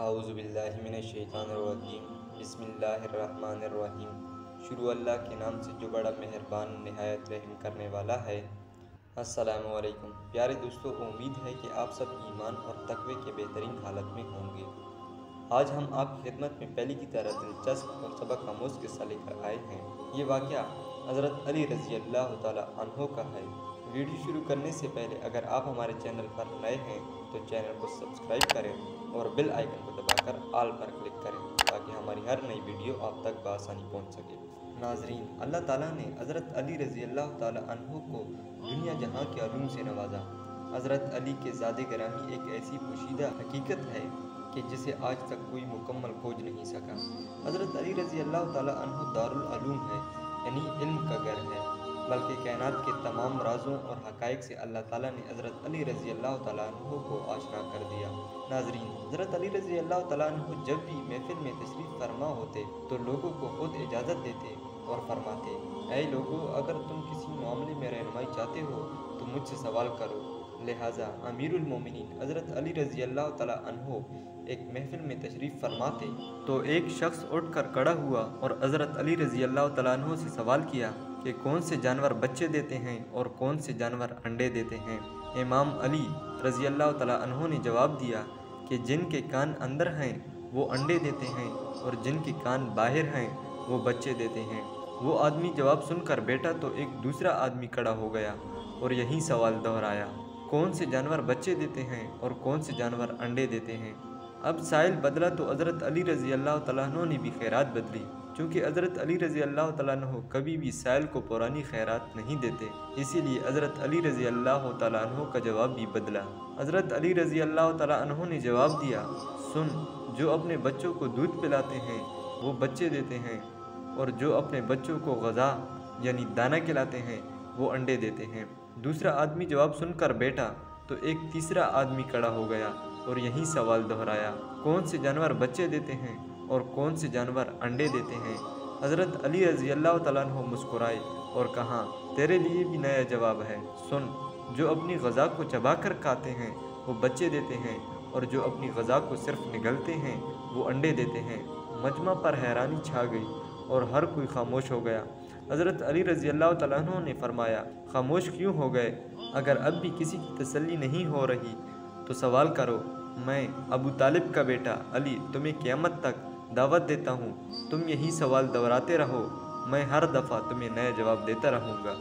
اعوذ باللہ من الشیطان الرجیم بسم اللہ الرحمن الرحیم۔ شروع اللہ کے نام سے جو بڑا مہربان نہایت رحم کرنے والا ہے۔ السلام علیکم پیارے دوستو، امید ہے کہ آپ سب ایمان اور تقوی کے بہترین حالت میں ہوں گے۔ آج ہم آپ کی خدمت میں پہلی کی طرح دلچسپ اور سبق آموز قصہ لے کر آئے ہیں۔ یہ واقعہ حضرت علی رضی اللہ تعالی عنہ کا ہے۔ ویڈیو شروع کرنے سے پہلے اگر آپ ہمارے چینل پر نئے ہیں تو چینل کو سبسکرائب کریں اور بیل آئیکن کو دبا کر آل پر کلک کریں تاکہ ہماری ہر نئی ویڈیو آپ تک بآسانی پہنچ سکے۔ ناظرین، اللہ تعالیٰ نے حضرت علی رضی اللہ تعالی عنہ کو دنیا جہاں کے علوم سے نوازا۔ حضرت علی کے ذات گرامی ایک ایسی پوشیدہ حقیقت ہے کہ جسے آج تک کوئی مکمل کھوج نہیں سکا۔ حضرت علی رضی اللہ تعالی عنہ دارالعلوم ہے، یعنی علم کا گھر ہے، بلکہ کائنات کے تمام رازوں اور حقائق سے اللہ تعالیٰ نے حضرت علی رضی اللہ تعالی عنہ کو آشنا کر دیا۔ ناظرین، حضرت علی رضی اللہ تعالی عنہ جب بھی محفل میں تشریف فرما ہوتے تو لوگوں کو خود اجازت دیتے اور فرماتے، اے لوگو، اگر تم کسی معاملے میں رہنمائی چاہتے ہو تو مجھ سے سوال کرو۔ لہٰذا امیر المومنین حضرت علی رضی اللہ تعالی عنہ ایک محفل میں تشریف فرماتے تو ایک شخص اٹھ کر کھڑا ہوا اور حضرت علی رضی اللہ تعالی عنہ سے سوال کیا کہ کون سے جانور بچے دیتے ہیں اور کون سے جانور انڈے دیتے ہیں۔ امام علی رضی اللہ تعالی عنہ نے جواب دیا کہ جن کے کان اندر ہیں وہ انڈے دیتے ہیں اور جن کے کان باہر ہیں وہ بچے دیتے ہیں۔ وہ آدمی جواب سن کر بیٹھا تو ایک دوسرا آدمی کھڑا ہو گیا اور یہی سوال دہرایا، کون سے جانور بچے دیتے ہیں اور کون سے جانور انڈے دیتے ہیں۔ اب سائل بدلا تو حضرت علی رضی اللہ تعالیٰ عنہ نے بھی خیرات بدلی، چونکہ حضرت علی رضی اللہ تعالیٰ عنہ کبھی بھی سائل کو پرانی خیرات نہیں دیتے، اسی لیے حضرت علی رضی اللہ تعالیٰ عنہ کا جواب بھی بدلا۔ حضرت علی رضی اللہ تعالیٰ عنہ نے جواب دیا، سن، جو اپنے بچوں کو دودھ پلاتے ہیں وہ بچے دیتے ہیں اور جو اپنے بچوں کو غذا یعنی دانہ کھلاتے ہیں وہ انڈے دیتے ہیں۔ دوسرا آدمی جواب سن کر بیٹھا تو ایک تیسرا آدمی کھڑا ہو گیا اور یہی سوال دہرایا، کون سے جانور بچے دیتے ہیں اور کون سے جانور انڈے دیتے ہیں۔ حضرت علی رضی اللہ تعالیٰ عنہ مسکرائے اور کہا، تیرے لیے بھی نیا جواب ہے، سن، جو اپنی غذا کو چبا کر کھاتے ہیں وہ بچے دیتے ہیں اور جو اپنی غذا کو صرف نگلتے ہیں وہ انڈے دیتے ہیں۔ مجمع پر حیرانی چھا گئی اور ہر کوئی خاموش ہو گیا۔ حضرت علی رضی اللہ تعالیٰ عنہ نے فرمایا، خاموش کیوں ہو گئے؟ اگر اب بھی کسی کی تسلی نہیں ہو رہی تو سوال کرو۔ میں ابو طالب کا بیٹا علی تمہیں قیامت تک دعوت دیتا ہوں، تم یہی سوال دہراتے رہو، میں ہر دفعہ تمہیں نیا جواب دیتا رہوں گا۔